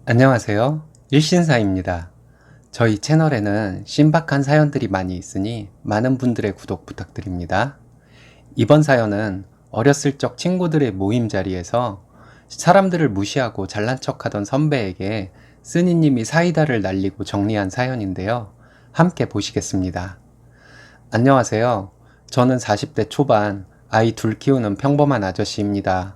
안녕하세요. 일신사입니다. 저희 채널에는 신박한 사연들이 많이 있으니 많은 분들의 구독 부탁드립니다. 이번 사연은 어렸을 적 친구들의 모임 자리에서 사람들을 무시하고 잘난 척하던 선배에게 쓰니님이 사이다를 날리고 정리한 사연인데요. 함께 보시겠습니다. 안녕하세요. 저는 40대 초반 아이 둘 키우는 평범한 아저씨입니다.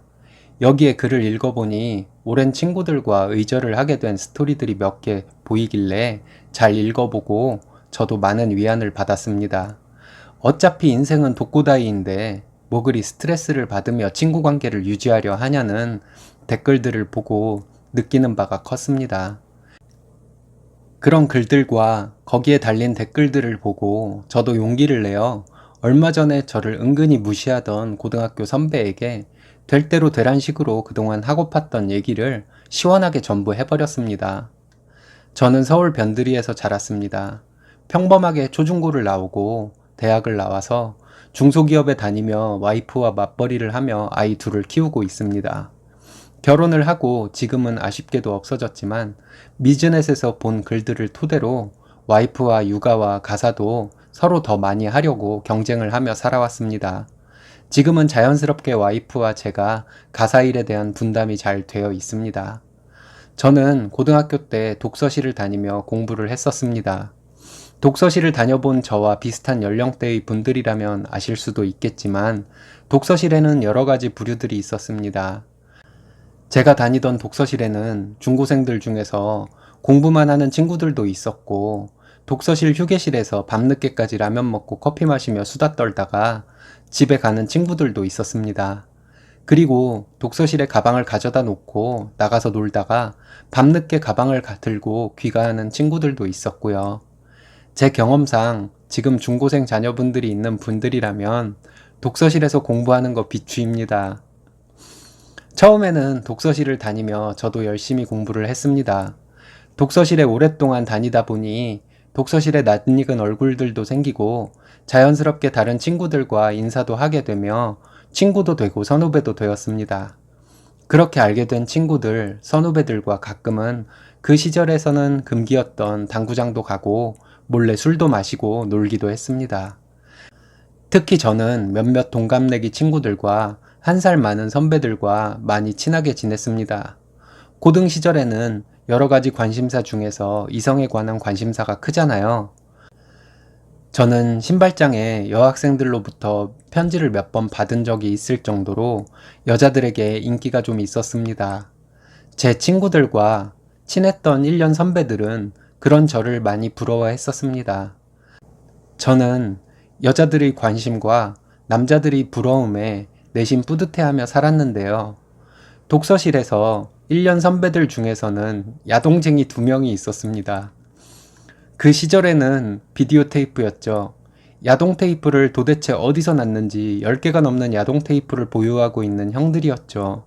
여기에 글을 읽어보니 오랜 친구들과 의절을 하게 된 스토리들이 몇 개 보이길래 잘 읽어보고 저도 많은 위안을 받았습니다. 어차피 인생은 독고다이인데 뭐 그리 스트레스를 받으며 친구 관계를 유지하려 하냐는 댓글들을 보고 느끼는 바가 컸습니다. 그런 글들과 거기에 달린 댓글들을 보고 저도 용기를 내어 얼마 전에 저를 은근히 무시하던 고등학교 선배에게 될 대로 되란 식으로 그동안 하고 팠던 얘기를 시원하게 전부 해버렸습니다. 저는 서울 변두리에서 자랐습니다. 평범하게 초중고를 나오고 대학을 나와서 중소기업에 다니며 와이프와 맞벌이를 하며 아이 둘을 키우고 있습니다. 결혼을 하고 지금은 아쉽게도 없어졌지만 미즈넷에서 본 글들을 토대로 와이프와 육아와 가사도 서로 더 많이 하려고 경쟁을 하며 살아왔습니다. 지금은 자연스럽게 와이프와 제가 가사 일에 대한 분담이 잘 되어 있습니다. 저는 고등학교 때 독서실을 다니며 공부를 했었습니다. 독서실을 다녀본 저와 비슷한 연령대의 분들이라면 아실 수도 있겠지만 독서실에는 여러 가지 부류들이 있었습니다. 제가 다니던 독서실에는 중고생들 중에서 공부만 하는 친구들도 있었고 독서실 휴게실에서 밤늦게까지 라면 먹고 커피 마시며 수다 떨다가 집에 가는 친구들도 있었습니다. 그리고 독서실에 가방을 가져다 놓고 나가서 놀다가 밤늦게 가방을 들고 귀가하는 친구들도 있었고요. 제 경험상 지금 중고생 자녀분들이 있는 분들이라면 독서실에서 공부하는 거 비추입니다. 처음에는 독서실을 다니며 저도 열심히 공부를 했습니다. 독서실에 오랫동안 다니다 보니 독서실에 낯익은 얼굴들도 생기고 자연스럽게 다른 친구들과 인사도 하게 되며 친구도 되고 선후배도 되었습니다. 그렇게 알게 된 친구들, 선후배들과 가끔은 그 시절에서는 금기였던 당구장도 가고 몰래 술도 마시고 놀기도 했습니다. 특히 저는 몇몇 동갑내기 친구들과 1살 많은 선배들과 많이 친하게 지냈습니다. 고등 시절에는 여러 가지 관심사 중에서 이성에 관한 관심사가 크잖아요. 저는 신발장에 여학생들로부터 편지를 몇 번 받은 적이 있을 정도로 여자들에게 인기가 좀 있었습니다. 제 친구들과 친했던 1년 선배들은 그런 저를 많이 부러워했었습니다. 저는 여자들의 관심과 남자들의 부러움에 내심 뿌듯해하며 살았는데요. 독서실에서 1년 선배들 중에서는 야동쟁이 2명이 있었습니다. 그 시절에는 비디오 테이프였죠. 야동 테이프를 도대체 어디서 났는지 10개가 넘는 야동 테이프를 보유하고 있는 형들이었죠.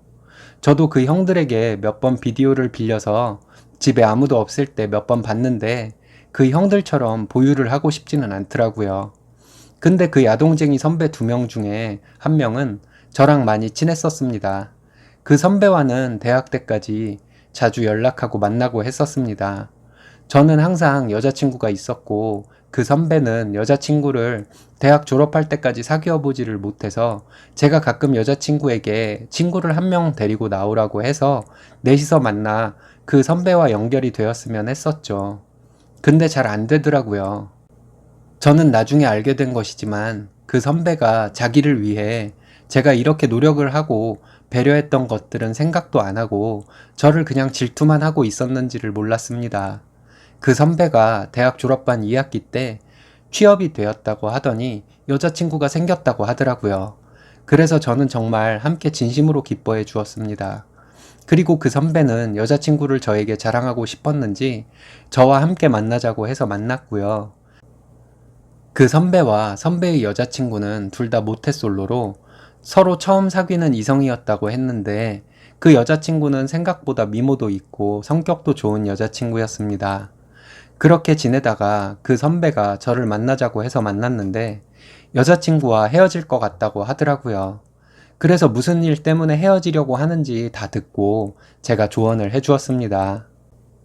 저도 그 형들에게 몇 번 비디오를 빌려서 집에 아무도 없을 때 몇 번 봤는데 그 형들처럼 보유를 하고 싶지는 않더라고요. 근데 그 야동쟁이 선배 2명 중에 1명은 저랑 많이 친했었습니다. 그 선배와는 대학 때까지 자주 연락하고 만나고 했었습니다. 저는 항상 여자친구가 있었고 그 선배는 여자친구를 대학 졸업할 때까지 사귀어 보지를 못해서 제가 가끔 여자친구에게 친구를 1명 데리고 나오라고 해서 넷이서 만나 그 선배와 연결이 되었으면 했었죠. 근데 잘 안 되더라고요. 저는 나중에 알게 된 것이지만 그 선배가 자기를 위해 제가 이렇게 노력을 하고 배려했던 것들은 생각도 안 하고 저를 그냥 질투만 하고 있었는지를 몰랐습니다. 그 선배가 대학 졸업반 2학기 때 취업이 되었다고 하더니 여자친구가 생겼다고 하더라고요. 그래서 저는 정말 함께 진심으로 기뻐해 주었습니다. 그리고 그 선배는 여자친구를 저에게 자랑하고 싶었는지 저와 함께 만나자고 해서 만났고요. 그 선배와 선배의 여자친구는 둘 다 모태솔로로 서로 처음 사귀는 이성이었다고 했는데 그 여자친구는 생각보다 미모도 있고 성격도 좋은 여자친구였습니다. 그렇게 지내다가 그 선배가 저를 만나자고 해서 만났는데 여자친구와 헤어질 것 같다고 하더라고요. 그래서 무슨 일 때문에 헤어지려고 하는지 다 듣고 제가 조언을 해주었습니다.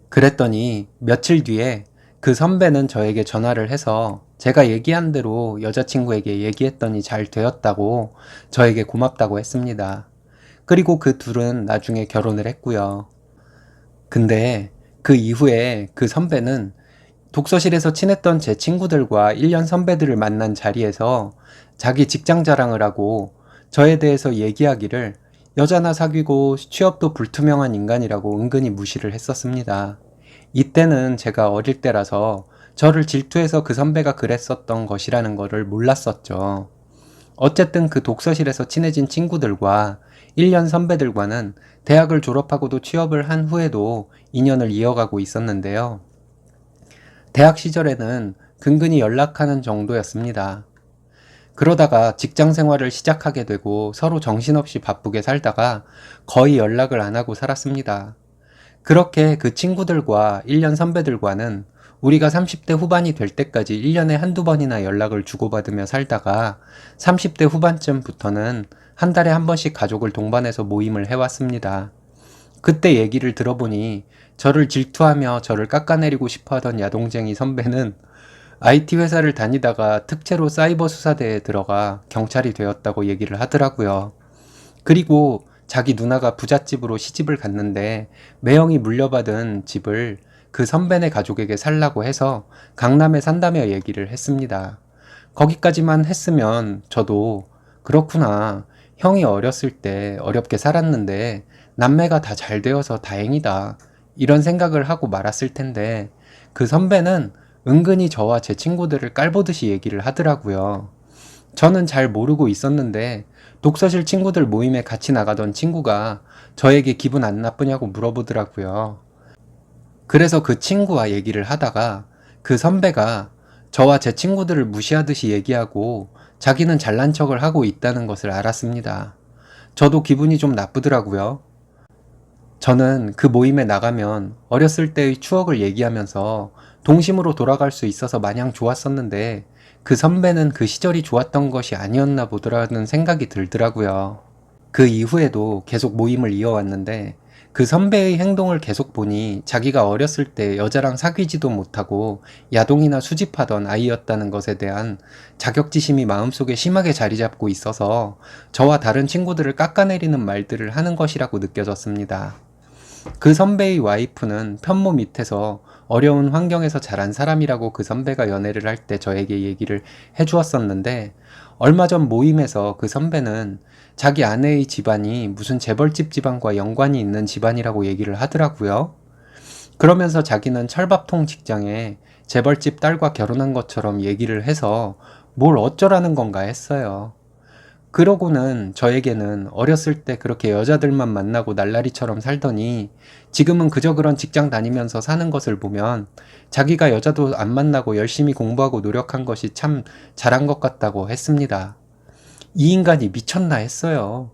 그랬더니 며칠 뒤에 그 선배는 저에게 전화를 해서 제가 얘기한 대로 여자친구에게 얘기했더니 잘 되었다고 저에게 고맙다고 했습니다. 그리고 그 둘은 나중에 결혼을 했고요. 근데 그 이후에 그 선배는 독서실에서 친했던 제 친구들과 1년 선배들을 만난 자리에서 자기 직장 자랑을 하고 저에 대해서 얘기하기를 여자나 사귀고 취업도 불투명한 인간이라고 은근히 무시를 했었습니다. 이때는 제가 어릴 때라서 저를 질투해서 그 선배가 그랬었던 것이라는 거를 몰랐었죠. 어쨌든 그 독서실에서 친해진 친구들과 1년 선배들과는 대학을 졸업하고도 취업을 한 후에도 인연을 이어가고 있었는데요. 대학 시절에는 근근히 연락하는 정도였습니다. 그러다가 직장 생활을 시작하게 되고 서로 정신없이 바쁘게 살다가 거의 연락을 안 하고 살았습니다. 그렇게 그 친구들과 1년 선배들과는 우리가 30대 후반이 될 때까지 1년에 한두 번이나 연락을 주고받으며 살다가 30대 후반쯤부터는 한 달에 한 번씩 가족을 동반해서 모임을 해왔습니다. 그때 얘기를 들어보니 저를 질투하며 저를 깎아내리고 싶어 하던 야동쟁이 선배는 IT 회사를 다니다가 특채로 사이버 수사대에 들어가 경찰이 되었다고 얘기를 하더라고요. 그리고 자기 누나가 부잣집으로 시집을 갔는데 매형이 물려받은 집을 그 선배네 가족에게 살라고 해서 강남에 산다며 얘기를 했습니다. 거기까지만 했으면 저도 그렇구나. 형이 어렸을 때 어렵게 살았는데 남매가 다 잘 되어서 다행이다. 이런 생각을 하고 말았을 텐데 그 선배는 은근히 저와 제 친구들을 깔보듯이 얘기를 하더라고요. 저는 잘 모르고 있었는데 독서실 친구들 모임에 같이 나가던 친구가 저에게 기분 안 나쁘냐고 물어보더라고요. 그래서 그 친구와 얘기를 하다가 그 선배가 저와 제 친구들을 무시하듯이 얘기하고 자기는 잘난 척을 하고 있다는 것을 알았습니다. 저도 기분이 좀 나쁘더라고요. 저는 그 모임에 나가면 어렸을 때의 추억을 얘기하면서 동심으로 돌아갈 수 있어서 마냥 좋았었는데 그 선배는 그 시절이 좋았던 것이 아니었나 보더라는 생각이 들더라고요. 그 이후에도 계속 모임을 이어왔는데 그 선배의 행동을 계속 보니 자기가 어렸을 때 여자랑 사귀지도 못하고 야동이나 수집하던 아이였다는 것에 대한 자격지심이 마음속에 심하게 자리 잡고 있어서 저와 다른 친구들을 깎아내리는 말들을 하는 것이라고 느껴졌습니다. 그 선배의 와이프는 편모 밑에서 어려운 환경에서 자란 사람이라고 그 선배가 연애를 할 때 저에게 얘기를 해주었었는데 얼마 전 모임에서 그 선배는 자기 아내의 집안이 무슨 재벌집 집안과 연관이 있는 집안이라고 얘기를 하더라고요. 그러면서 자기는 철밥통 직장에 재벌집 딸과 결혼한 것처럼 얘기를 해서 뭘 어쩌라는 건가 했어요. 그러고는 저에게는 어렸을 때 그렇게 여자들만 만나고 날라리처럼 살더니 지금은 그저 그런 직장 다니면서 사는 것을 보면 자기가 여자도 안 만나고 열심히 공부하고 노력한 것이 참 잘한 것 같다고 했습니다. 이 인간이 미쳤나 했어요.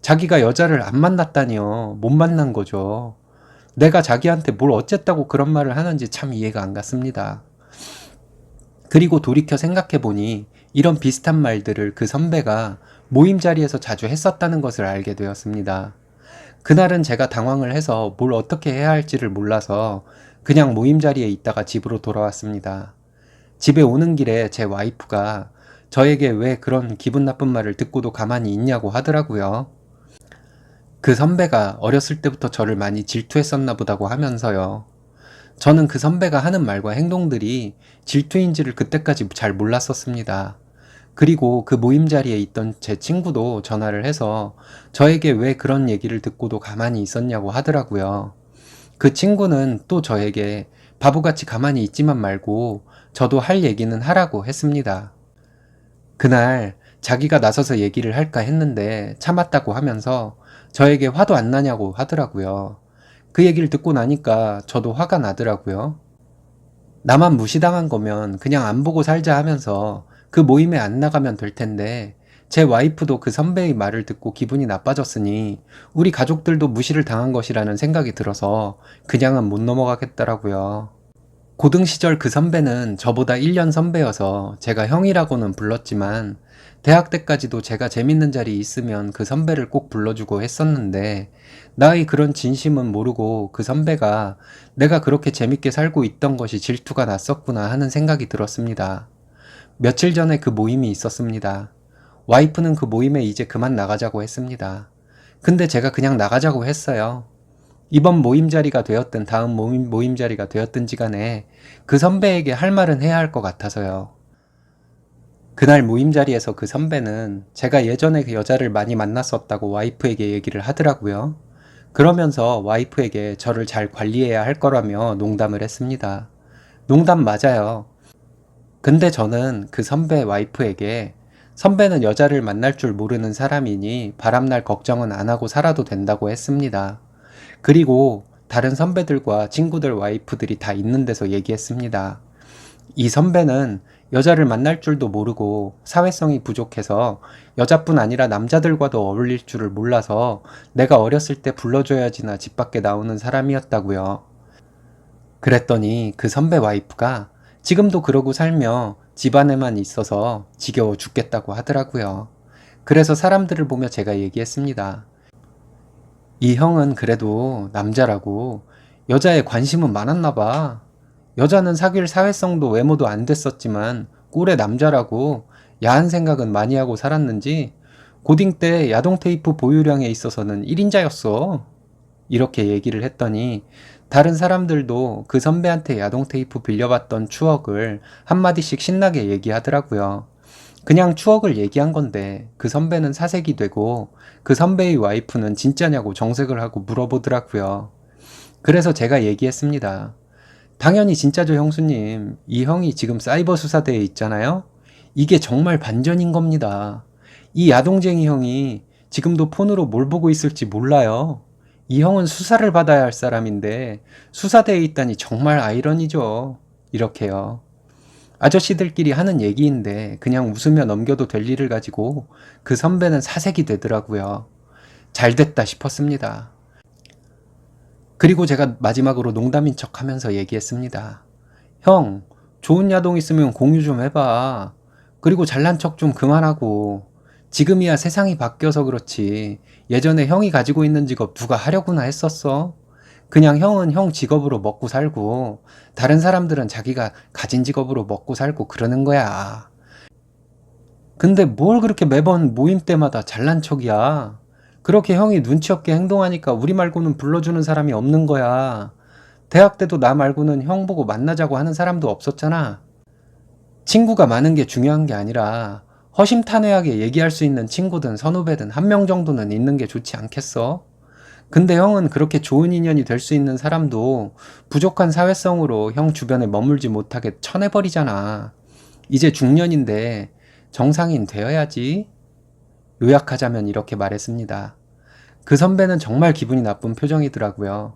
자기가 여자를 안 만났다니요. 못 만난 거죠. 내가 자기한테 뭘 어쨌다고 그런 말을 하는지 참 이해가 안 갔습니다. 그리고 돌이켜 생각해보니 이런 비슷한 말들을 그 선배가 모임 자리에서 자주 했었다는 것을 알게 되었습니다. 그날은 제가 당황을 해서 뭘 어떻게 해야 할지를 몰라서 그냥 모임 자리에 있다가 집으로 돌아왔습니다. 집에 오는 길에 제 와이프가 저에게 왜 그런 기분 나쁜 말을 듣고도 가만히 있냐고 하더라고요. 그 선배가 어렸을 때부터 저를 많이 질투했었나 보다고 하면서요. 저는 그 선배가 하는 말과 행동들이 질투인지를 그때까지 잘 몰랐었습니다. 그리고 그 모임 자리에 있던 제 친구도 전화를 해서 저에게 왜 그런 얘기를 듣고도 가만히 있었냐고 하더라고요. 그 친구는 또 저에게 바보같이 가만히 있지만 말고 저도 할 얘기는 하라고 했습니다. 그날 자기가 나서서 얘기를 할까 했는데 참았다고 하면서 저에게 화도 안 나냐고 하더라고요. 그 얘기를 듣고 나니까 저도 화가 나더라고요. 나만 무시당한 거면 그냥 안 보고 살자 하면서 그 모임에 안 나가면 될 텐데 제 와이프도 그 선배의 말을 듣고 기분이 나빠졌으니 우리 가족들도 무시를 당한 것이라는 생각이 들어서 그냥은 못 넘어가겠더라고요. 고등 시절 그 선배는 저보다 1년 선배여서 제가 형이라고는 불렀지만 대학 때까지도 제가 재밌는 자리 있으면 그 선배를 꼭 불러주고 했었는데 나의 그런 진심은 모르고 그 선배가 내가 그렇게 재밌게 살고 있던 것이 질투가 났었구나 하는 생각이 들었습니다. 며칠 전에 그 모임이 있었습니다. 와이프는 그 모임에 이제 그만 나가자고 했습니다. 근데 제가 그냥 나가자고 했어요. 이번 모임 자리가 되었든 다음 모임 자리가 되었든지 간에 그 선배에게 할 말은 해야 할 것 같아서요. 그날 모임 자리에서 그 선배는 제가 예전에 그 여자를 많이 만났었다고 와이프에게 얘기를 하더라고요. 그러면서 와이프에게 저를 잘 관리해야 할 거라며 농담을 했습니다. 농담 맞아요. 근데 저는 그 선배 와이프에게 선배는 여자를 만날 줄 모르는 사람이니 바람날 걱정은 안 하고 살아도 된다고 했습니다. 그리고 다른 선배들과 친구들 와이프들이 다 있는 데서 얘기했습니다. 이 선배는 여자를 만날 줄도 모르고 사회성이 부족해서 여자뿐 아니라 남자들과도 어울릴 줄을 몰라서 내가 어렸을 때 불러줘야지나 집 밖에 나오는 사람이었다고요. 그랬더니 그 선배 와이프가 지금도 그러고 살며 집안에만 있어서 지겨워 죽겠다고 하더라고요. 그래서 사람들을 보며 제가 얘기했습니다. 이 형은 그래도 남자라고 여자에 관심은 많았나 봐. 여자는 사귈 사회성도 외모도 안 됐었지만 꼴의 남자라고 야한 생각은 많이 하고 살았는지 고딩 때 야동 테이프 보유량에 있어서는 1인자였어. 이렇게 얘기를 했더니 다른 사람들도 그 선배한테 야동 테이프 빌려봤던 추억을 한마디씩 신나게 얘기하더라고요. 그냥 추억을 얘기한 건데 그 선배는 사색이 되고 그 선배의 와이프는 진짜냐고 정색을 하고 물어보더라고요. 그래서 제가 얘기했습니다. 당연히 진짜죠, 형수님. 이 형이 지금 사이버 수사대에 있잖아요. 이게 정말 반전인 겁니다. 이 야동쟁이 형이 지금도 폰으로 뭘 보고 있을지 몰라요. 이 형은 수사를 받아야 할 사람인데 수사대에 있다니 정말 아이러니죠. 이렇게요. 아저씨들끼리 하는 얘기인데 그냥 웃으며 넘겨도 될 일을 가지고 그 선배는 사색이 되더라고요. 잘 됐다 싶었습니다. 그리고 제가 마지막으로 농담인 척 하면서 얘기했습니다. 형, 좋은 야동 있으면 공유 좀 해봐. 그리고 잘난 척 좀 그만하고. 지금이야 세상이 바뀌어서 그렇지. 예전에 형이 가지고 있는 직업 누가 하려고나 했었어? 그냥 형은 형 직업으로 먹고 살고, 다른 사람들은 자기가 가진 직업으로 먹고 살고 그러는 거야. 근데 뭘 그렇게 매번 모임 때마다 잘난 척이야? 그렇게 형이 눈치 없게 행동하니까 우리 말고는 불러주는 사람이 없는 거야. 대학 때도 나 말고는 형 보고 만나자고 하는 사람도 없었잖아. 친구가 많은 게 중요한 게 아니라 허심탄회하게 얘기할 수 있는 친구든 선후배든 한 명 정도는 있는 게 좋지 않겠어? 근데 형은 그렇게 좋은 인연이 될 수 있는 사람도 부족한 사회성으로 형 주변에 머물지 못하게 쳐내버리잖아. 이제 중년인데 정상인 되어야지. 요약하자면 이렇게 말했습니다. 그 선배는 정말 기분이 나쁜 표정이더라고요.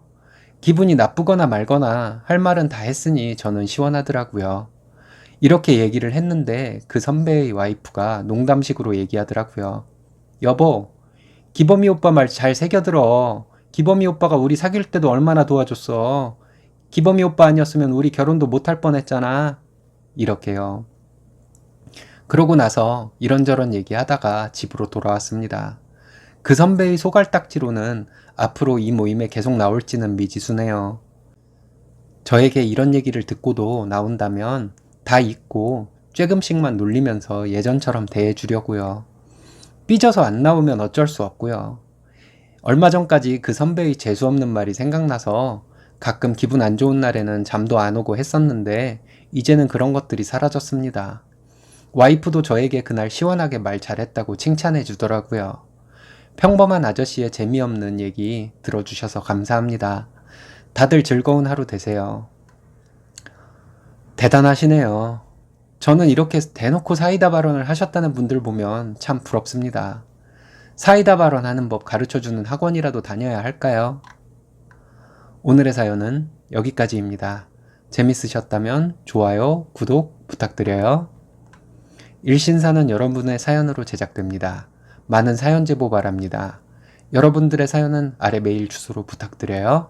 기분이 나쁘거나 말거나 할 말은 다 했으니 저는 시원하더라고요. 이렇게 얘기를 했는데 그 선배의 와이프가 농담식으로 얘기하더라고요. 여보, 기범이 오빠 말 잘 새겨들어. 기범이 오빠가 우리 사귈 때도 얼마나 도와줬어. 기범이 오빠 아니었으면 우리 결혼도 못할 뻔했잖아. 이렇게요. 그러고 나서 이런저런 얘기하다가 집으로 돌아왔습니다. 그 선배의 소갈딱지로는 앞으로 이 모임에 계속 나올지는 미지수네요. 저에게 이런 얘기를 듣고도 나온다면 다 잊고 쬐금씩만 놀리면서 예전처럼 대해주려고요. 삐져서 안 나오면 어쩔 수 없고요. 얼마 전까지 그 선배의 재수없는 말이 생각나서 가끔 기분 안 좋은 날에는 잠도 안 오고 했었는데 이제는 그런 것들이 사라졌습니다. 와이프도 저에게 그날 시원하게 말 잘했다고 칭찬해 주더라고요. 평범한 아저씨의 재미없는 얘기 들어주셔서 감사합니다. 다들 즐거운 하루 되세요. 대단하시네요. 저는 이렇게 대놓고 사이다 발언을 하셨다는 분들 보면 참 부럽습니다. 사이다 발언하는 법 가르쳐주는 학원이라도 다녀야 할까요? 오늘의 사연은 여기까지입니다. 재밌으셨다면 좋아요, 구독 부탁드려요. 일신사는 여러분의 사연으로 제작됩니다. 많은 사연 제보 바랍니다. 여러분들의 사연은 아래 메일 주소로 부탁드려요.